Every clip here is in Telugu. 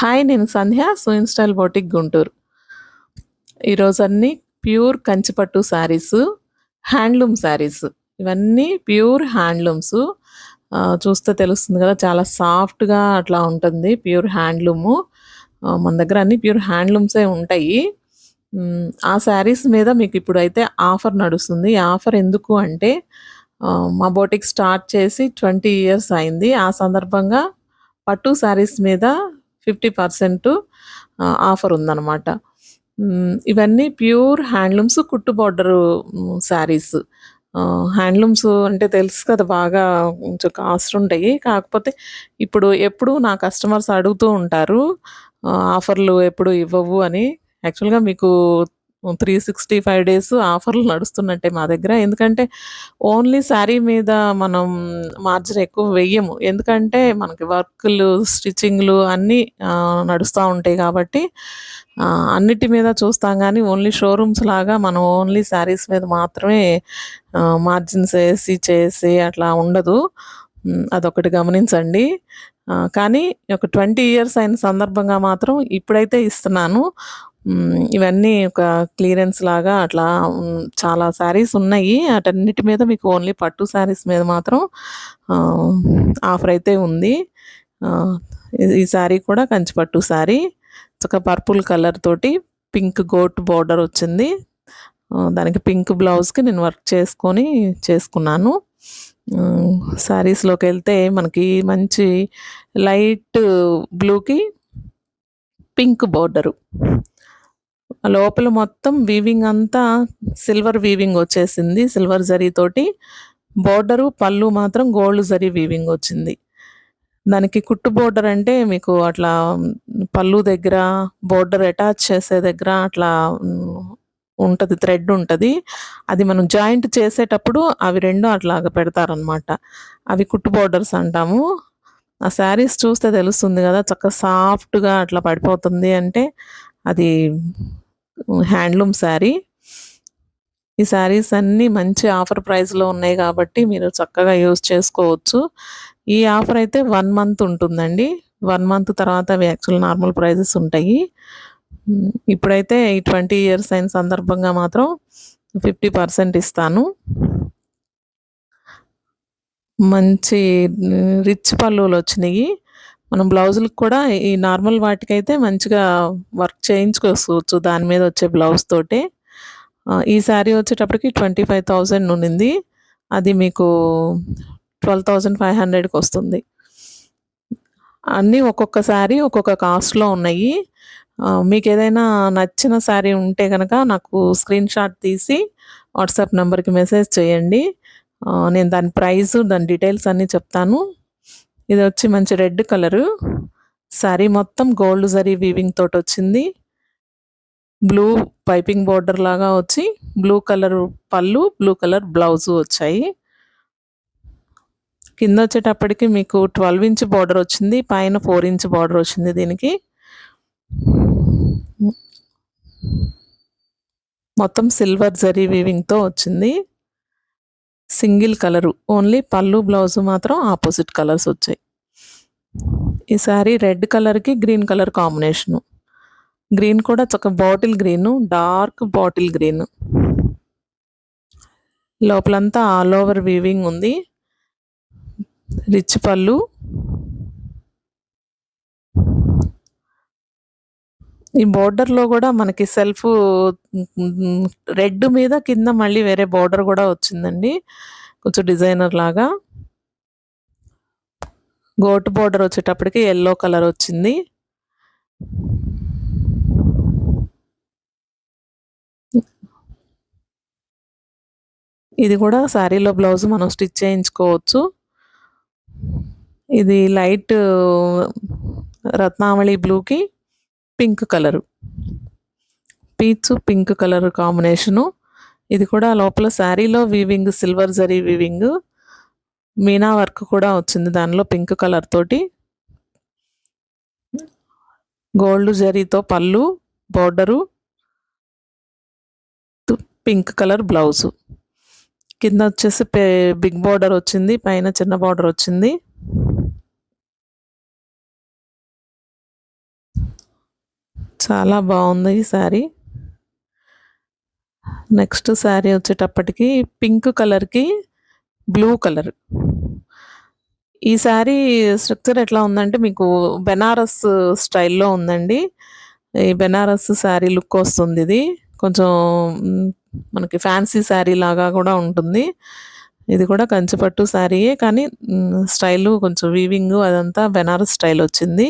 హాయ్, నేను సంధ్య. సూయిన్ స్టైల్ బొటిక్ గుంటూరు. ఈరోజు అన్నీ ప్యూర్ కంచిపట్టు శారీస్, హ్యాండ్లూమ్ శారీస్. ఇవన్నీ ప్యూర్ హ్యాండ్లూమ్స్. చూస్తే తెలుస్తుంది కదా, చాలా సాఫ్ట్‌గా అట్లా ఉంటుంది. Pure handloom. మన దగ్గర అన్నీ ప్యూర్ హ్యాండ్లూమ్సే ఉంటాయి. ఆ శారీస్ మీద మీకు ఇప్పుడైతే ఆఫర్ నడుస్తుంది. ఈ ఆఫర్ ఎందుకు అంటే మా బొటిక్ స్టార్ట్ చేసి 20 ఇయర్స్ అయింది. ఆ సందర్భంగా పట్టు శారీస్ మీద 50% ఆఫర్ ఉందనమాట. ఇవన్నీ ప్యూర్ హ్యాండ్లూమ్స్, కుట్టు బోర్డరు శారీస్. హ్యాండ్లూమ్స్ అంటే తెలుసు కదా, బాగా కొంచెం కాస్ట్ ఉంటాయి. కాకపోతే ఇప్పుడు ఎప్పుడూ నా కస్టమర్స్ అడుగుతూ ఉంటారు, ఆఫర్‌లు ఎప్పుడు ఇవ్వవు అని. యాక్చువల్‌గా మీకు 365 డేస్ ఆఫర్‌లు నడుస్తున్నట్టే మా దగ్గర. ఎందుకంటే ఓన్లీ శారీ మీద మనం మార్జిన్ ఎక్కువ వెయ్యము. ఎందుకంటే మనకి వర్కులు, స్టిచ్చింగ్‌లు అన్నీ నడుస్తా ఉంటాయి కాబట్టి అన్నిటి మీద చూస్తాం గానీ, ఓన్లీ షోరూమ్స్ లాగా మనం ఓన్లీ శారీస్ మీద మాత్రమే మార్జిన్స్ ఏసి చేసి అట్లా ఉండదు. అదొకటి గమనించండి. కానీ ఒక 20 ఇయర్స్ అయిన సందర్భంగా మాత్రం ఇప్పుడైతే ఇస్తున్నాను. ఇవన్నీ ఒక క్లియరెన్స్ లాగా అట్లా చాలా శారీస్ ఉన్నాయి. ఆటన్నిటి మీద మీకు ఓన్లీ పట్టు శారీస్ మీద మాత్రం ఆఫర్ అయితే ఉంది. ఈ శారీ కూడా కంచి పట్టు శారీ. ఒక పర్పుల్ కలర్ తోటి పింక్ గోట్ బోర్డర్ వచ్చింది. దానికి పింక్ బ్లౌజ్‌కి నేను వర్క్ చేసుకున్నాను. శారీస్‌లోకి వెళ్తే మనకి మంచి లైట్ బ్లూకి పింక్ బోర్డరు. లోపల మొత్తం వీవింగ్ అంతా సిల్వర్ వీవింగ్ వచ్చేసింది. సిల్వర్ జరీతోటి బోర్డరు, పళ్ళు మాత్రం గోల్డ్ జరీ వీవింగ్ వచ్చింది. దానికి కుట్టు బోర్డర్ అంటే మీకు అట్లా పళ్ళు దగ్గర బోర్డర్ అటాచ్ చేసే దగ్గర అట్లా ఉంటది, థ్రెడ్ ఉంటది. అది మనం జాయింట్ చేసేటప్పుడు అవి 2 అట్లాగా పెడతారనమాట. అవి కుట్టు బోర్డర్స్ అంటాము. ఆ శారీస్ చూస్తే తెలుస్తుంది కదా, చక్కగా సాఫ్ట్‌గా అట్లా పడిపోతుంది అంటే అది హ్యాండ్లూమ్ శారీ. ఈ శారీస్ అన్నీ మంచి ఆఫర్ ప్రైస్‌లో ఉన్నాయి కాబట్టి మీరు చక్కగా యూజ్ చేసుకోవచ్చు. ఈ ఆఫర్ అయితే 1 మంత్ ఉంటుందండి. 1 మంత్ తర్వాత అవి యాక్చువల్ నార్మల్ ప్రైజెస్ ఉంటాయి. ఇప్పుడైతే ఈ 20 ఇయర్స్ అయిన సందర్భంగా మాత్రం 50% ఇస్తాను. మంచి రిచ్ పల్లువలొచ్చినియి. మనం బ్లౌజులకు కూడా ఈ నార్మల్ వాటికైతే మంచిగా వర్క్ చేయించుకోవచ్చు దాని మీద వచ్చే బ్లౌజ్ తోటే. ఈ శారీ వచ్చేటప్పటికి 25,000 ఉండింది. అది మీకు 12,500కి వస్తుంది. అన్నీ ఒక్కొక్క శారీ ఒక్కొక్క కాస్ట్‌లో ఉన్నాయి. మీకేదైనా నచ్చిన శారీ ఉంటే గనక నాకు స్క్రీన్‌షాట్ తీసి వాట్సాప్ నంబర్‌కి మెసేజ్ చేయండి. నేను దాని ప్రైసు, దాని డీటెయిల్స్ అన్నీ చెప్తాను. ఇదొచ్చి మంచి రెడ్ కలరు. శారీ మొత్తం గోల్డ్ జరీ వీవింగ్ తోటొచ్చింది. బ్లూ పైపింగ్ బోర్డర్ లాగా వచ్చి బ్లూ కలర్ పళ్ళు, బ్లూ కలర్ బ్లౌజు వచ్చాయి. కింద వచ్చేటప్పటికి మీకు 12 ఇంచ్ బోర్డర్ వచ్చింది. పైన 4 ఇంచ్ బోర్డర్ వచ్చింది దీనికి. మొత్తం సిల్వర్ జరీ వీవింగ్‌తో వచ్చింది. Single colour. ఓన్లీ పళ్ళు, బ్లౌజు మాత్రం ఆపోజిట్ కలర్స్ వచ్చాయి. ఈ శారీ రెడ్ కలర్‌కి గ్రీన్ కలర్ కాంబినేషను. గ్రీన్ కూడా bottle green, dark bottle green. లోపలంతా ఆల్ ఓవర్ వీవింగ్ ఉంది. రిచ్ పళ్ళు. ఈ బోర్డర్‌లో కూడా మనకి సెల్ఫ్ రెడ్ మీద కింద మళ్ళీ వేరే బోర్డర్ కూడా వచ్చిందండి. కొంచెం డిజైనర్ లాగా. గోటు బోర్డర్ వచ్చేటప్పటికి యెల్లో కలర్ వచ్చింది. ఇది కూడా శారీలో బ్లౌజ్ మనం స్టిచ్ చేయించుకోవచ్చు. ఇది లైట్ రత్నావళి బ్లూకి pink colour. Peach pink colour combination. ఇది కూడా లోపల శారీలో weaving silver zari weaving. Meena work కూడా వచ్చింది దానిలో పింక్ కలర్ తోటి. గోల్డ్ జరీతో పళ్ళు, బోర్డరు, పింక్ కలర్ బ్లౌజు. కింద వచ్చేసి బిగ్ బోర్డర్ వచ్చింది, పైన చిన్న బోర్డర్ వచ్చింది. చాలా బాగుంది ఈ శారీ. నెక్స్ట్ శారీ వచ్చేటప్పటికి పింక్ కలర్కి బ్లూ కలర్. ఈ శారీ స్ట్రక్చర్ ఎట్లా ఉందంటే మీకు బెనారస్ స్టైల్లో ఉందండి. ఈ బెనారస్ శారీ లుక్ వస్తుంది ఇది. కొంచెం మనకి ఫ్యాన్సీ శారీ లాగా కూడా ఉంటుంది. ఇది కూడా కంచిపట్టు శారీయే కానీ స్టైలు కొంచెం వీవింగ్ అదంతా బెనారస్ స్టైల్ వచ్చింది.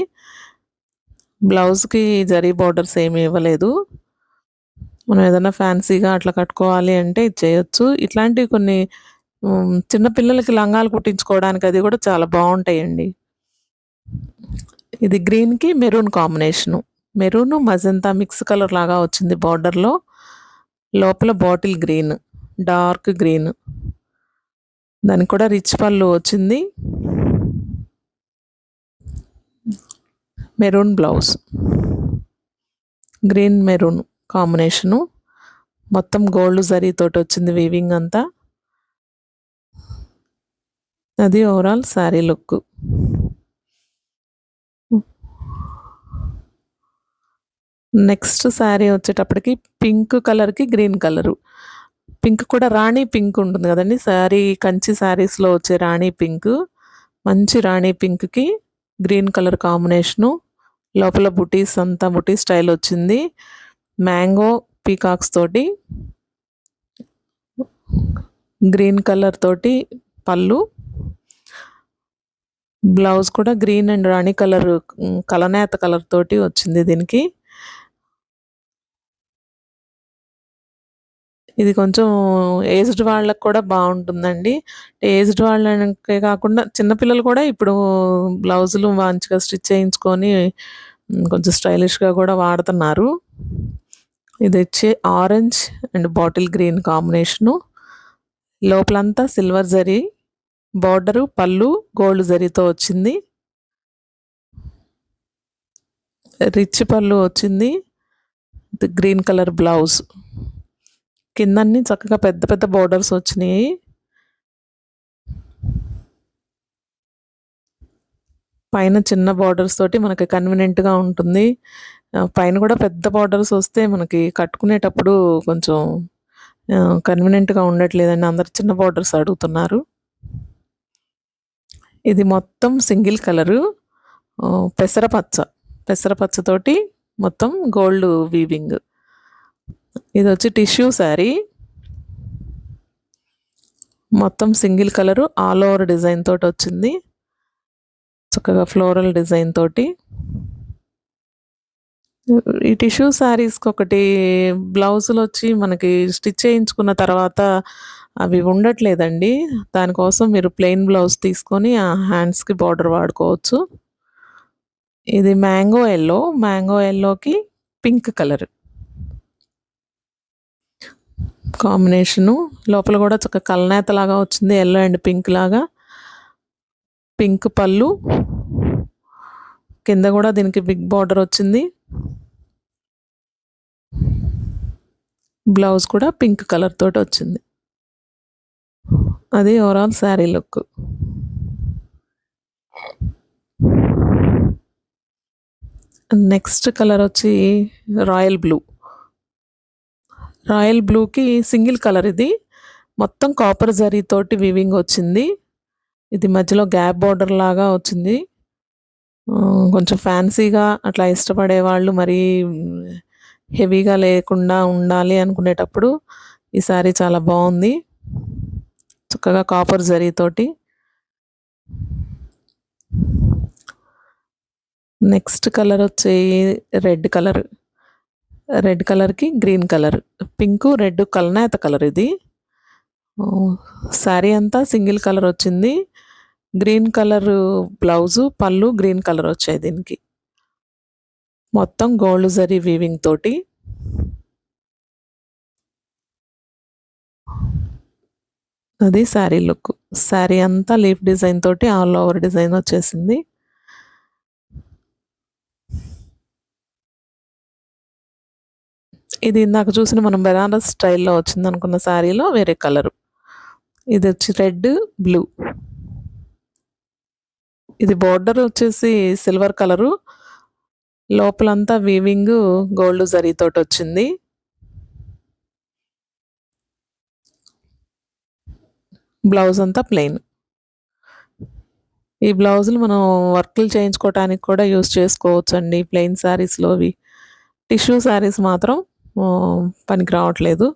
బ్లౌజ్కి జరీ బార్డర్స్ ఏమి ఇవ్వలేదు. మనం ఏదైనా ఫ్యాన్సీగా అట్లా కట్టుకోవాలి అంటే ఇది చేయొచ్చు. ఇట్లాంటివి కొన్ని చిన్న పిల్లలకి లంగాలు కుట్టించుకోవడానికి అది కూడా చాలా బాగుంటాయండి. ఇది గ్రీన్కి maroon combination. Maroon magenta mix colour లాగా వచ్చింది బార్డర్లో. లోపల బాటిల్ గ్రీన్, డార్క్ గ్రీన్. దానికి కూడా రిచ్ పళ్ళు వచ్చింది. Maroon blouse, green maroon combination. మొత్తం గోల్డ్ జరీ తోటి వచ్చింది వీవింగ్ అంతా. అది overall sari look. Next sari వచ్చేటప్పటికి పింక్ కలర్కి గ్రీన్ కలరు. పింక్ కూడా రాణి పింక్ ఉంటుంది కదండి, శారీ కంచి శారీస్లో వచ్చే రాణి పింక్. మంచి రాణి పింక్కి గ్రీన్ కలర్ కాంబినేషను. లోపల బుటీస్ అంతా బుటీ స్టైల్ వచ్చింది. మ్యాంగో పీకాక్స్ తోటి, గ్రీన్ కలర్ తోటి పళ్ళు. బ్లౌజ్ కూడా గ్రీన్ అండ్ రాణి కలర్ కలనేత కలర్ తోటి వచ్చింది దీనికి. ఇది కొంచెం ఏజ్డ్ వాళ్ళకి కూడా బాగుంటుందండి. ఏజ్డ్ వాళ్ళకే కాకుండా చిన్నపిల్లలు కూడా ఇప్పుడు బ్లౌజులు మంచిగా స్టిచ్ చేయించుకొని కొంచెం స్టైలిష్గా కూడా వాడుతున్నారు. ఇది వచ్చి orange and bottle green combination. లోపలంతా సిల్వర్ జరీ బార్డరు, పళ్ళు గోల్డ్ జరీతో వచ్చింది. రిచ్ పళ్ళు వచ్చింది. Green colour blouse. కిందన్ని చక్కగా పెద్ద పెద్ద బోర్డర్స్ వచ్చినాయి. పైన చిన్న బార్డర్స్ తోటి మనకి కన్వీనియంట్గా ఉంటుంది. పైన కూడా పెద్ద బార్డర్స్ వస్తే మనకి కట్టుకునేటప్పుడు కొంచెం కన్వీనియంట్గా ఉండట్లేదండి, అందరు చిన్న బార్డర్స్ అడుగుతున్నారు. ఇది మొత్తం సింగిల్ కలరు, పెసరపచ్చతోటి మొత్తం గోల్డ్ వీవింగ్. ఇది వచ్చి టిష్యూ శారీ, మొత్తం single colour all over design తోటి వచ్చింది. చక్కగా ఫ్లోరల్ డిజైన్ తోటి. ఈ టిష్యూ శారీస్కి ఒకటి బ్లౌజులు వచ్చి మనకి స్టిచ్ చేయించుకున్న తర్వాత అవి ఉండట్లేదండి. దానికోసం మీరు ప్లెయిన్ బ్లౌజ్ తీసుకొని ఆ హ్యాండ్స్కి బార్డర్ వాడుకోవచ్చు. ఇది మ్యాంగో ఎల్లోకి పింక్ కలర్ కాంబినేషను. లోపల కూడా చక్కగా కలనేత లాగా వచ్చింది, ఎల్లో అండ్ పింక్ లాగా. పింక్ పళ్ళు, కింద కూడా దీనికి బిగ్ బార్డర్ వచ్చింది. బ్లౌజ్ కూడా పింక్ కలర్ తోటి వచ్చింది. అది overall sari look. Next colour వచ్చి రాయల్ బ్లూకి సింగిల్ కలర్. ఇది మొత్తం కాపర్ జరీ తోటి వీవింగ్ వచ్చింది. ఇది మధ్యలో గ్యాప్ బార్డర్ లాగా వచ్చింది. కొంచెం ఫ్యాన్సీగా అట్లా ఇష్టపడే వాళ్ళు, మరీ హెవీగా లేకుండా ఉండాలి అనుకునేటప్పుడు ఈ శారీ చాలా బాగుంది. చక్కగా కాపర్ జరీతోటి. నెక్స్ట్ కలర్ వచ్చి రెడ్ కలర్కి గ్రీన్ కలర్, పింక్ రెడ్ కలనేత కలర్. ఇది శారీ అంతా సింగిల్ కలర్ వచ్చింది. గ్రీన్ కలర్ బ్లౌజు, పళ్ళు గ్రీన్ కలర్ వచ్చాయి దీనికి. మొత్తం గోల్డ్ జరీ వీవింగ్ తోటి. అది శారీ లుక్. శారీ అంతా లీఫ్ డిజైన్ తోటి ఆల్ ఓవర్ డిజైన్ వచ్చేసింది. ఇది ఇందాక చూసిన మనం బెనారస్ స్టైల్లో వచ్చింది అనుకున్న శారీలో వేరే కలరు. ఇది వచ్చి రెడ్ బ్లూ. ఇది బార్డర్ వచ్చేసి సిల్వర్ కలరు, లోపలంతా వీవింగ్ గోల్డ్ జరీతోటొచ్చింది. బ్లౌజ్ అంతా ప్లెయిన్. ఈ బ్లౌజులు మనం వర్కులు చేయించుకోవటానికి కూడా యూజ్ చేసుకోవచ్చండి ప్లెయిన్ శారీస్‌లో అవి. టిష్యూ శారీస్ మాత్రం పనికి రావట్లేదు.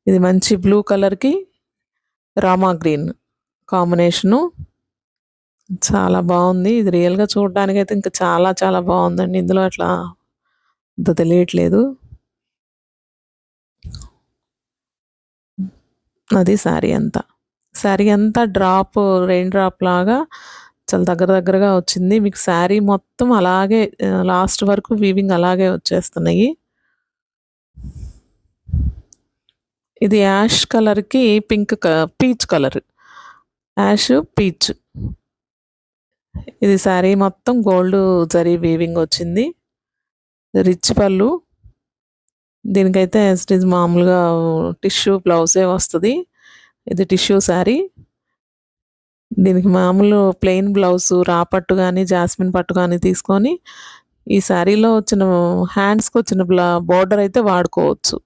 ఇది మంచి బ్లూ కలర్‌కి రామా గ్రీన్ కాంబినేషను. చాలా బావుంది. ఇది రియల్‌గా చూడడానికైతే ఇంకా చాలా చాలా బావుందండి. ఇందులో అట్లా అంత తెలియట్లేదు. అది శారీ అంతా. శారీ అంతా రెయిన్ డ్రాప్ లాగా చాలా దగ్గరగా వచ్చింది. మీకు శారీ మొత్తం అలాగే లాస్ట్ వరకు వీవింగ్ అలాగే వచ్చేస్తున్నాయి. ఇది యాష్ కలర్‌కి పీచ్ కలర్. Ash, peach. ఇది శారీ మొత్తం గోల్డ్ జరీ వీవింగ్ వచ్చింది. రిచ్ పళ్ళు. దీనికైతే యాజ్ ఇట్ ఈజ్ మామూలుగా టిష్యూ బ్లౌజే వస్తది. ఇది టిష్యూ శారీ. దీనికి మామూలు ప్లెయిన్ బ్లౌజు రా పట్టు గాని, జాస్మిన్ పట్టు గాని తీసుకొని ఈ శారీలో వచ్చిన హ్యాండ్స్‌కొచ్చిన బోర్డర్ అయితే వాడుకోవచ్చు.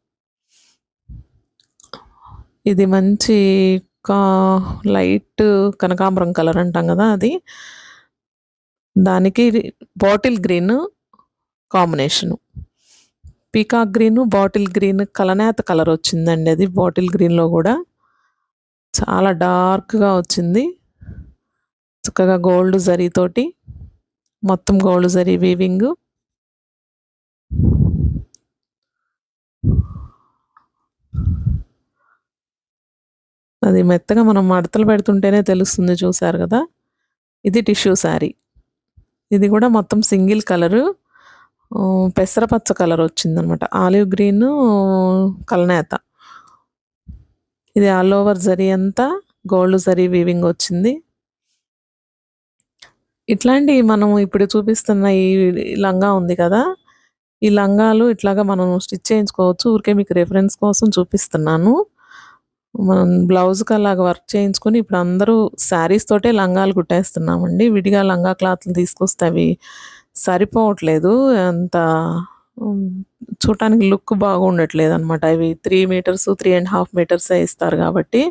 ఇది మంచి కా లైట్ కనకాంబరం కలర్ అంటాం గదా! అది. దానికి bottle green combination. Peacock green, bottle green కలనేత కలర్ వచ్చిందండి అది బాటిల్ గ్రీన్‌లో గూడా. చాలా డార్క్‌గా వచ్చింది. చక్కగా గోల్డ్ జరీతోటి మొత్తం గోల్డ్ జరీ వీవింగు. అది మెత్తగా మనం మడతలు పెడుతుంటేనే తెలుస్తుంది చూసారు గదా! ఇది టిష్యూ శారీ. ఇది గూడా మొత్తం సింగిల్ కలరు. పెసరపచ్చ కలర్ వచ్చిందనమాట. ఆలివ్ గ్రీను, కలనేత. ఇది ఆల్ ఓవర్ జరీ అంతా గోల్డ్ జరీ వీవింగ్ వచ్చింది. ఇట్లాంటియి మనం ఇప్పుడు చూపిస్తున్న ఈ లంగా ఉంది కదా! ఈ లంగాలు ఇట్లాగా మనం స్టిచ్ చేయించుకోవచ్చు. ఊరికే మీకు రిఫరెన్స్ కోసం చూపిస్తున్నాను. మనం బ్లౌజ్‌కి అలాగా వర్క్ చేయించుకొని ఇప్పుడు అందరూ శారీస్ తోటే లంగాలు కుట్టేస్తున్నామండి. విడిగా లంగా క్లాత్‌లు తీసుకొస్తే అవి సరిపోవట్లేదు. అంత హ్మ్, చూడటానికి లుక్ బాగుండట్లేదనమాట. అవి 3 మీటర్స్, 3½ మీటర్సే ఇస్తారు కాబట్టి,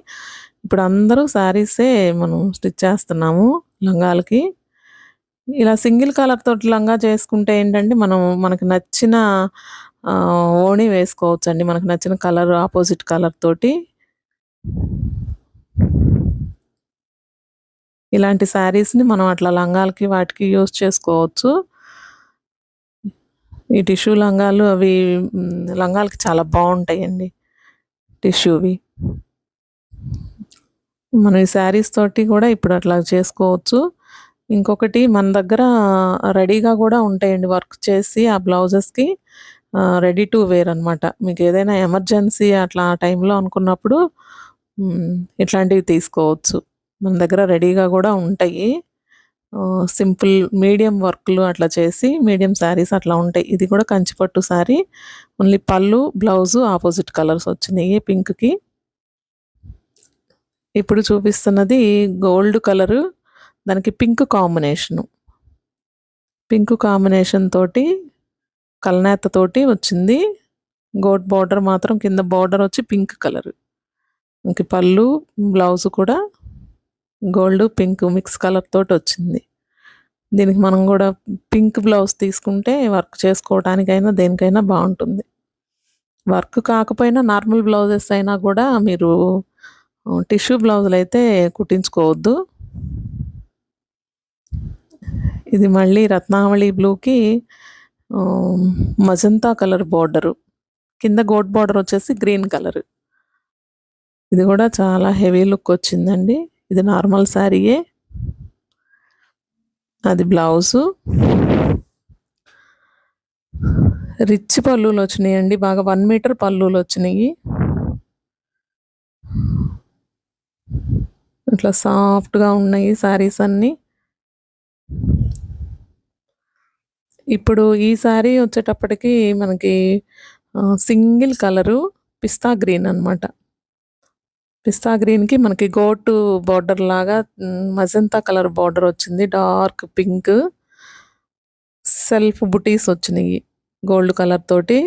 ఇప్పుడు అందరూ శారీసే మనం స్టిచ్ చేస్తున్నాము లంగాలకి. ఇలా సింగిల్ కలర్ తోటి లంగా చేసుకుంటే ఏంటంటే, మనకు నచ్చిన ఓణి వేసుకోవచ్చండి. మనకు నచ్చిన కలర్ అపోజిట్ కలర్ తోటి. ఇలాంటి శారీస్‌ని మనం అట్లా లంగాలకి వాటికి యూజ్ చేసుకోవచ్చు. ఈ టిష్యూ లంగాలు అవి లంగాలకి చాలా బావుంటాయండి. టిష్యూవి. మనం ఈ శారీస్ తోటి కూడా ఇప్పుడు అట్లా చేసుకోవచ్చు. ఇంకొకటి మన దగ్గర రెడీగా గూడా ఉంటాయండి. వర్క్ చేసి ఆ బ్లౌజెస్‌కి రెడీ టు వేర్ అనమాట. మీకేదైనా ఎమర్జెన్సీ అట్లా ఆ టైంలో అనుకున్నప్పుడు ఇట్లాంటివి తీసుకోవచ్చు. మన దగ్గర రెడీగా గూడా ఉంటాయి. సింపుల్ మీడియం వర్క్‌లు అట్లా చేసి మీడియం శారీస్ అట్లా ఉంటాయి. ఇది కూడా కంచిపట్టు శారీ. ఓన్లీ పళ్ళు, బ్లౌజు అపోజిట్ కలర్స్ వచ్చినియి పింక్‌కి. ఇప్పుడు చూపిస్తున్నది గోల్డ్ కలరు. దానికి పింక్ కాంబినేషను. పింక్ కాంబినేషన్ తోటి కలనేత తోటి వచ్చింది. గోట్ బోర్డర్ మాత్రం కింద బోర్డర్ వచ్చి పింక్ కలరు. ఇంక పళ్ళు, బ్లౌజ్ కూడా గోల్డ్, పింక్ మిక్స్ కలర్ తోటొచ్చింది. దీనికి మనం గూడా పింక్ బ్లౌజ్ తీసుకుంటే వర్క్ చేసుకోవటానికైనా దేనికైనా బావుంటుంది. వర్క్ కాకపోయినా నార్మల్ బ్లౌజెస్ అయినా గూడా మీరు టిష్యూ బ్లౌజులైతే కుట్టించుకోవద్దు. ఇది మళ్ళీ రత్నావళి బ్లూకి మజంతా కలర్ బోర్డరు. కింద గోట్ బోర్డర్ వచ్చేసి గ్రీన్ కలరు. ఇది గూడా చాలా హెవీ లుక్ వచ్చిందండి. ఇది నార్మల్ శారీయే. అది బ్లౌజు. రిచ్ పల్లులొచ్చినియండి. బాగా 1 మీటర్ పల్లులొచ్చినియి. ఇట్లా సాఫ్ట్‌గా ఉన్నాయి శారీస్ అన్నీ. ఇప్పుడు ఈ శారీ వచ్చేటప్పటికి మనకి సింగిల్ కలరు పిస్తా గ్రీన్ అనమాట. పిస్తా గ్రీన్‌కి మనకి గోటు బోర్డర్ లాగా మజంతా కలర్ బోర్డర్ వచ్చింది. Dark pink. సెల్ఫ్ బుటీస్ వచ్చినాయి గోల్డ్ కలర్ తోటి.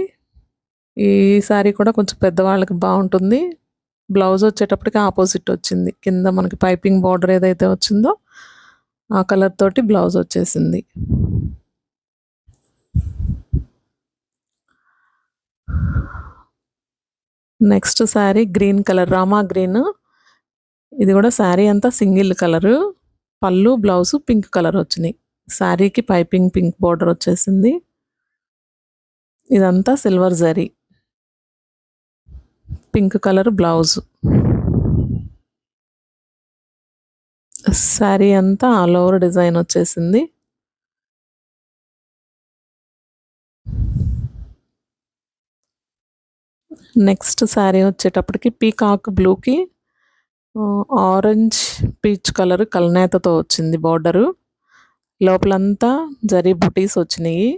ఈ సారీ కూడా కొంచెం పెద్దవాళ్ళకి బాగుంటుంది. బ్లౌజ్ వచ్చేటప్పటికి ఆపోజిట్ వచ్చింది. కింద మనకి పైపింగ్ బార్డర్ ఏదైతే వచ్చిందో ఆ కలర్ తోటి బ్లౌజ్ వచ్చేసింది. Next sari green colour, Rama green. ఇది కూడా శారీ అంతా సింగిల్ కలరు. పళ్ళు బ్లౌజ్ పింక్ కలర్ వచ్చినాయి. శారీకి పైపింగ్ పింక్ బార్డర్ వచ్చేసింది. ఇదంతా silver zari, pink colour blouse. Sari అంతా ఆల్ ఓవర్ డిజైన్ వచ్చేసింది. నెక్స్ట్ శారీ వచ్చేటప్పటికి పీకాక్ బ్లూకి ఆరెంజ్ పీచ్ కలర్ కల్నేతతో వచ్చింది బార్డరు. లోపలంతా జరీ బుటీస్ వచ్చినాయి.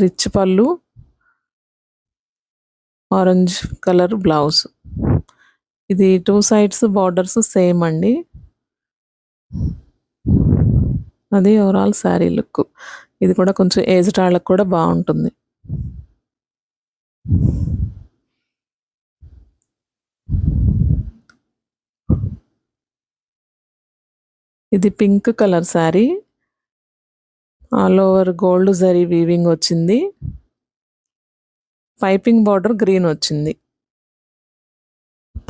రిచ్ పళ్ళు, ఆరెంజ్ కలర్ బ్లౌజ్. ఇది 2 సైడ్స్ బార్డర్స్ సేమ్ అండి. అది ఓవరాల్ శారీ లుక్. ఇది కూడా కొంచెం ఏజ్డ్ వాళ్ళకి కూడా బాగుంటుంది. ఇది pink colour sari, all over gold జరీ వీవింగ్ వచ్చింది. పైపింగ్ బార్డర్ గ్రీన్ వచ్చింది.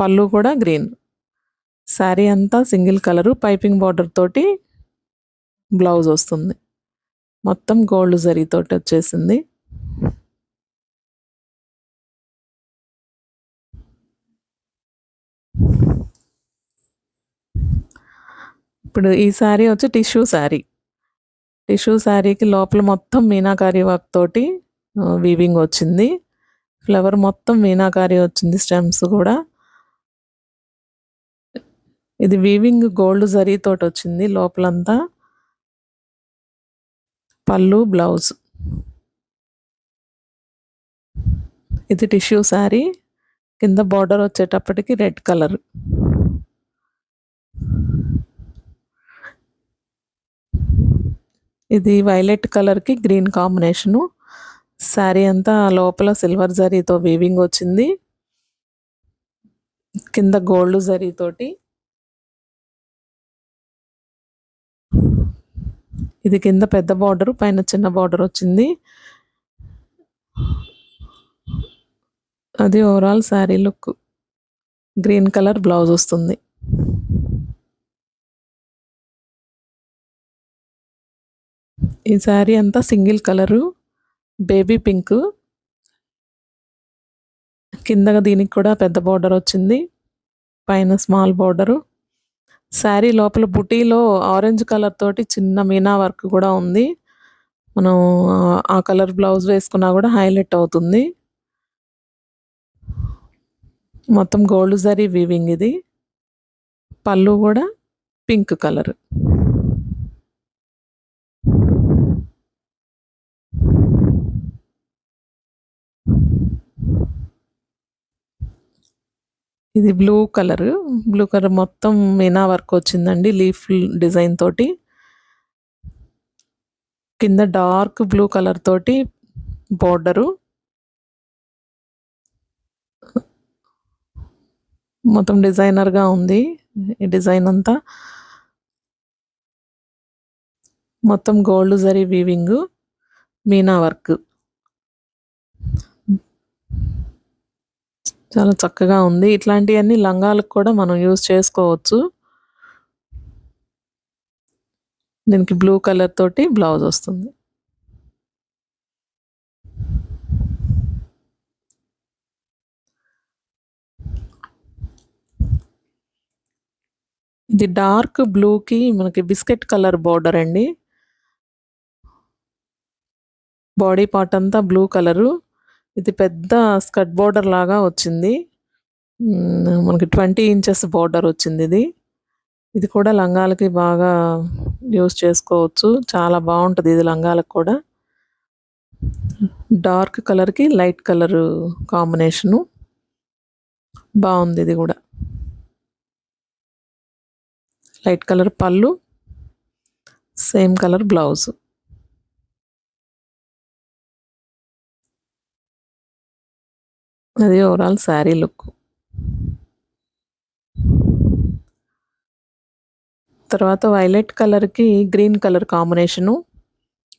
పళ్ళు కూడా గ్రీన్. శారీ అంతా సింగిల్ కలరు, పైపింగ్ బార్డర్ తోటి బ్లౌజ్ వస్తుంది. మొత్తం గోల్డ్ జరీ తోటి వచ్చేసింది. ఇప్పుడు ఈ శారీ వచ్చి టిష్యూ శారీ. టిష్యూ శారీకి లోపల మొత్తం మీనాకారి వర్క్ తోటి వీవింగ్ వచ్చింది. ఫ్లవర్ మొత్తం మీనాకారి వచ్చింది, స్టెమ్స్ కూడా. ఇది వీవింగ్ గోల్డ్ జరీ తోటి వచ్చింది లోపలంతా. పళ్ళు బ్లౌజ్. ఇది టిష్యూ శారీ. కింద బార్డర్ వచ్చేటప్పటికి రెడ్ కలర్. ఇది వైలెట్ కలర్కి గ్రీన్ కాంబినేషను. శారీ అంతా లోపల సిల్వర్ జరీతో వీవింగ్ వచ్చింది. కింద గోల్డ్ జరీతోటి. ఇది కింద పెద్ద బార్డర్, పైన చిన్న బార్డర్ వచ్చింది. అది overall sari look. Green colour blouse వస్తుంది. ఈ శారీ అంతా సింగిల్ కలరు, బేబీ పింక్. కిందగా దీనికి కూడా పెద్ద బార్డర్ వచ్చింది, పైన స్మాల్ బార్డరు. శారీ లోపల బుటీలో ఆరెంజ్ కలర్ తోటి చిన్న మీనా వర్క్ కూడా ఉంది. మనం ఆ కలర్ బ్లౌజ్ వేసుకున్నా కూడా హైలైట్ అవుతుంది. మొత్తం గోల్డ్ జరీ వీవింగ్ ఇది. పళ్ళు కూడా పింక్ కలర్. ఇది బ్లూ కలర్. బ్లూ కలర్ మొత్తం మీనా వర్క్ వచ్చిందండి, లీఫ్ డిజైన్ తోటి. కింద డార్క్ బ్లూ కలర్ తోటి బోర్డరు. మొత్తం డిజైనర్గా ఉంది ఈ డిజైన్ అంతా. మొత్తం గోల్డ్ జరీ వీవింగ్, మీనా వర్క్. చాలా చక్కగా ఉంది. ఇట్లాంటివన్నీ లంగాలకు కూడా మనం యూజ్ చేసుకోవచ్చు. దీనికి బ్లూ కలర్ తోటి బ్లౌజ్ వస్తుంది. ఇది డార్క్ బ్లూకి మనకి బిస్కెట్ కలర్ బార్డర్ అండి. బాడీ పార్ట్ అంతా బ్లూ కలరు. ఇది పెద్ద స్కర్ట్ బార్డర్ లాగా వచ్చింది. మనకి 20 ఇంచెస్ బార్డర్ వచ్చింది ఇది. ఇది కూడా లంగాలకి బాగా యూజ్ చేసుకోవచ్చు. చాలా బాగుంటుంది ఇది లంగాలకు కూడా. డార్క్ కలర్కి లైట్ కలర్ కాంబినేషను బాగుంది. ఇది కూడా లైట్ కలర్ పళ్ళు, సేమ్ కలర్ బ్లౌజ్. అది ఓవరాల్ శారీ లుక్. తర్వాత వైలెట్ కలర్‌కి గ్రీన్ కలర్ కాంబినేషను.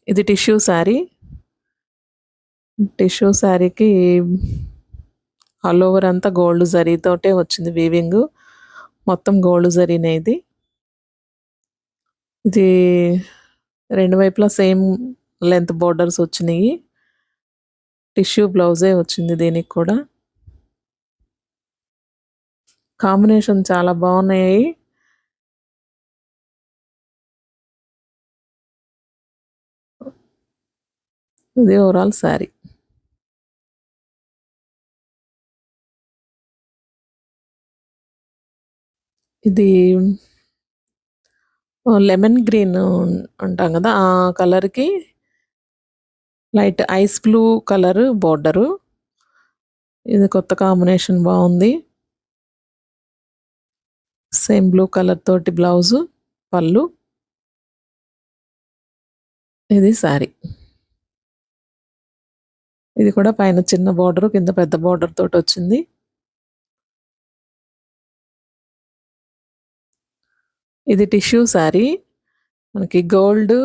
ఇది టిష్యూ శారీ. టిష్యూ శారీకి ఆల్ ఓవర్ అంతా గోల్డ్ జరీతోటే వచ్చింది వీవింగు. మొత్తం గోల్డ్ జరీనే ఇది. ఇది 2 వైపులా సేమ్ లెంత్ బోర్డర్స్ వచ్చినియి. టిష్యూ బ్లౌజే వచ్చింది దీనికి కూడా. కాంబినేషన్ చాలా బాగున్నాయి. ఇది ఓవరాల్ శారీ. ఇది లెమన్ గ్రీన్ అంటాం కదా! ఆ కలర్‌కి light ice blue colour border. ఇది కొత్త కాంబినేషన్ బావుంది. సేమ్ బ్లూ కలర్ తోటి బ్లౌజు, పళ్ళు. ఇది శారీ. ఇది కూడా పైన చిన్న బోర్డరు, కింద పెద్ద బోర్డర్ తోటొచ్చింది. ఇది టిష్యూ శారీ. మనకి గోల్డ్,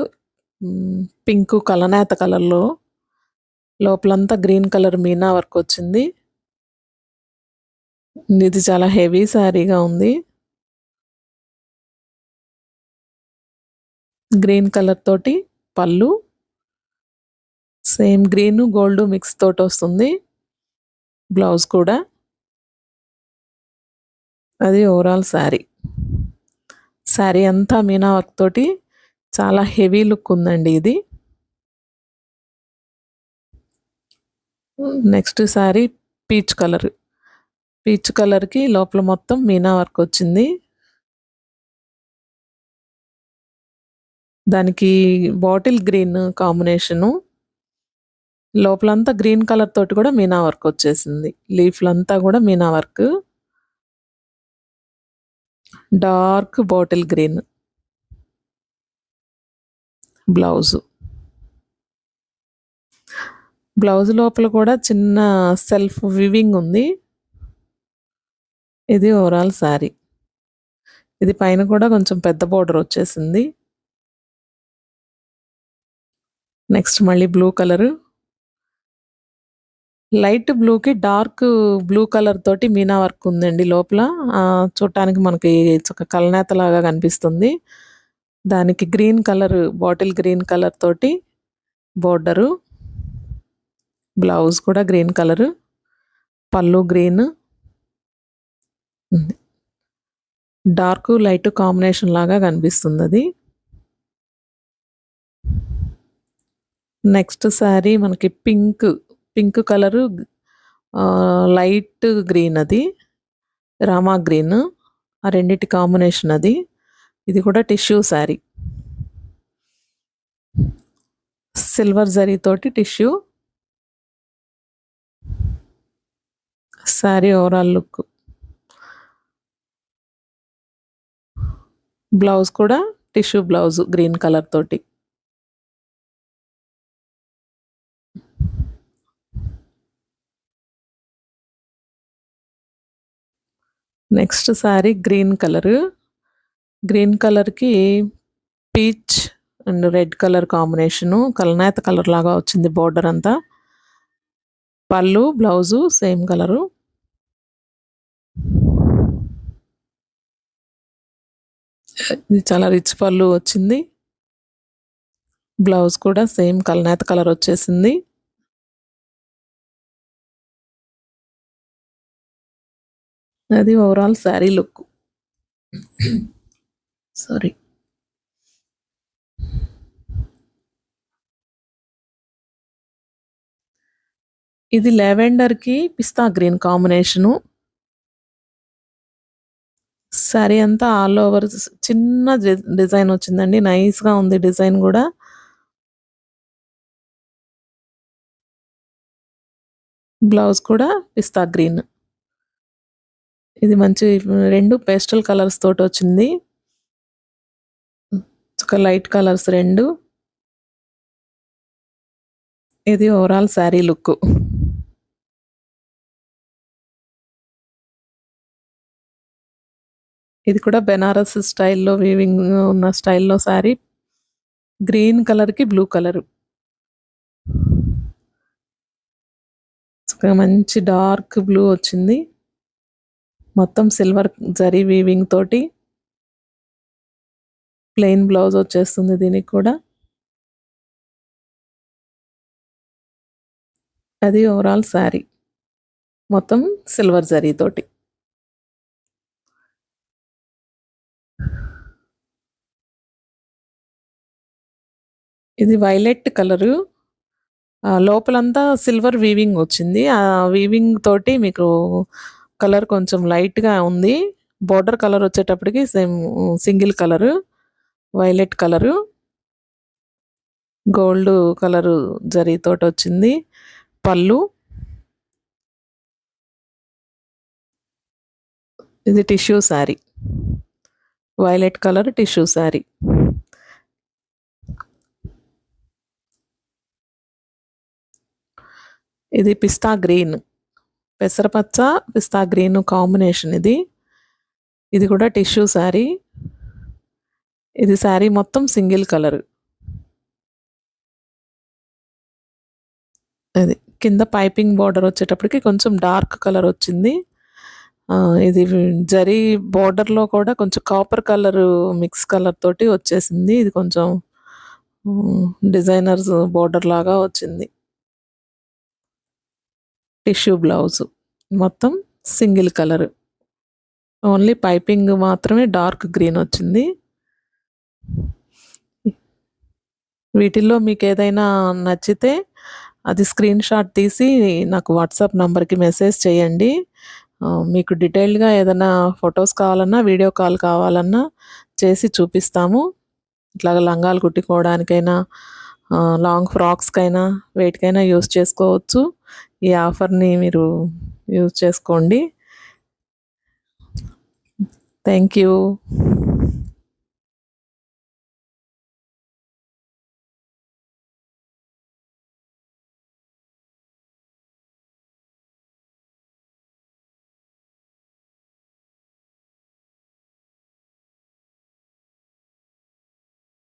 పింకు కలనేత కలర్‌లో లోపలంతా గ్రీన్ కలర్ మీనా వర్క్ వచ్చింది. ఇది చాలా హెవీ శారీగా ఉంది. గ్రీన్ కలర్ తోటి పళ్ళు. సేమ్ గ్రీను, గోల్డ్ మిక్స్ తోటొస్తుంది. బ్లౌజ్ కూడా. అది ఓవరాల్ శారీ. శారీ అంతా మీనా వర్క్ తోటి చాలా హెవీ లుక్ ఉందండి ఇది. Next sari peach colour. Peach కలర్‌కి లోపల మొత్తం మీనా వర్క్ వచ్చింది. దానికి బాటిల్ గ్రీన్ కాంబినేషను. లోపలంతా గ్రీన్ కలర్ తోటి కూడా మీనా వర్క్ వచ్చేసింది. లీఫ్‌లంతా కూడా Meena work. Dark bottle green. Blouse. Blouse లోపల కూడా చిన్న సెల్ఫ్ వివింగ్ ఉంది. ఇది ఓవరాల్ శారీ. ఇది పైన కూడా కొంచెం పెద్ద బోర్డర్ వచ్చేసింది. నెక్స్ట్ మళ్ళీ బ్లూ కలరు. లైట్ బ్లూకి డార్క్ బ్లూ కలర్ తోటి మీనా వర్క్ ఉందండి లోపల. చూడటానికి మనకి కలనేతలాగా కనిపిస్తుంది. దానికి green colour, bottle green colour తోటి బోర్డరు. బ్లౌజ్ కూడా గ్రీన్ కలరు. పళ్ళు గ్రీన్. డార్క్, లైట్ కాంబినేషన్ లాగా కనిపిస్తుందది. నెక్స్ట్ శారీ మనకి పింక్ కలరు, లైట్ గ్రీన్ అది. రామా గ్రీన్. ఆ రెండిటి కాంబినేషన్ అది. ఇది కూడా టిష్యూ శారీ. సిల్వర్ జరీతోటి tissue. Sari overall look. Blouse కూడా టిష్యూ బ్లౌజ్ గ్రీన్ కలర్ తోటి. Next sari green colour. Green కలర్‌కి peach and red colour combination. కలనేత కలర్ లాగా వచ్చింది బోర్డర్ అంతా. పళ్ళు, బ్లౌజు సేమ్ కలరు. ఇది చాలా రిచ్ పళ్ళు వచ్చింది. బ్లౌజ్ కూడా సేమ్ కలనేత కలర్ వచ్చేసింది. అది ఓవరాల్ శారీ లుక్. సారీ. ఇది లావెండర్‌కి పిస్తా గ్రీన్ కాంబినేషను. శారీ అంతా ఆల్ ఓవర్ చిన్న డిజైన్ వచ్చిందండి. నైస్‌గా ఉంది డిజైన్ గూడా. బ్లౌజ్ కూడా పిస్తా గ్రీన్. ఇది మంచి 2 పేస్టల్ కలర్స్ తోటొచ్చింది. ఒక లైట్ కలర్స్ 2. ఇది ఓవరాల్ శారీ లుక్. ఇది కూడా బెనారస్ స్టైల్‌లో వీవింగ్ ఉన్న స్టైల్‌లో శారీ. గ్రీన్ కలర్‌కి బ్లూ కలరు. మంచి డార్క్ బ్లూ వచ్చింది. మొత్తం సిల్వర్ జరీ వీవింగ్ తోటి ప్లెయిన్ బ్లౌజ్ వచ్చేస్తుంది దీనికి కూడా. అది ఓవరాల్ శారీ. మొత్తం సిల్వర్ జరీ తోటి. ఇది వైలెట్ కలరు. లోపలంతా సిల్వర్ వీవింగ్ వచ్చింది. ఆ వీవింగ్ తోటి మీకు కలర్ కొంచెం లైట్‌గా ఉంది. బోర్డర్ కలర్ వచ్చేటప్పటికి single colour. Violet colour. Gold colour జరీతోటొచ్చింది. పళ్ళు. ఇది tissue sari. Violet colour tissue sari. ఇది పిస్తా గ్రీన్. పెసరపచ్చ, పిస్తా గ్రీన్ కాంబినేషన్ ఇది. ఇది కూడా టిష్యూ శారీ. ఇది శారీ మొత్తం సింగిల్ కలర్. అది కింద పైపింగ్ బోర్డర్ వచ్చేటప్పటికి కొంచెం డార్క్ కలర్ వచ్చింది. ఇది జరీ బోర్డర్‌లో కూడా కొంచెం కాపర్ కలర్ మిక్స్ కలర్ తోటి వచ్చేసింది. ఇది కొంచెం డిజైనర్స్ బోర్డర్ లాగా వచ్చింది. Tissue blouse. మొత్తం సింగిల్ కలర్. ఓన్లీ పైపింగ్ మాత్రమే డార్క్ గ్రీన్ వచ్చింది. వీటిల్లో మీకేదైనా నచ్చితే అది స్క్రీన్ షాట్ తీసి నాకు వాట్సాప్ నంబర్‌కి మెసేజ్ చేయండి. మీకు డీటెయిల్డ్‌గా ఏదైనా ఫోటోస్ కావాలన్నా, వీడియో కాల్ కావాలన్నా చేసి చూపిస్తాము. ఇట్లాగ లంగాలు కుట్టుకోవడానికైనా, లాంగ్ ఫ్రాక్స్‌కైనా వేటికైనా యూజ్ చేసుకోవచ్చు. ఈ ఆఫర్‌ని మీరు యూజ్ చేసుకోండి. Thank you.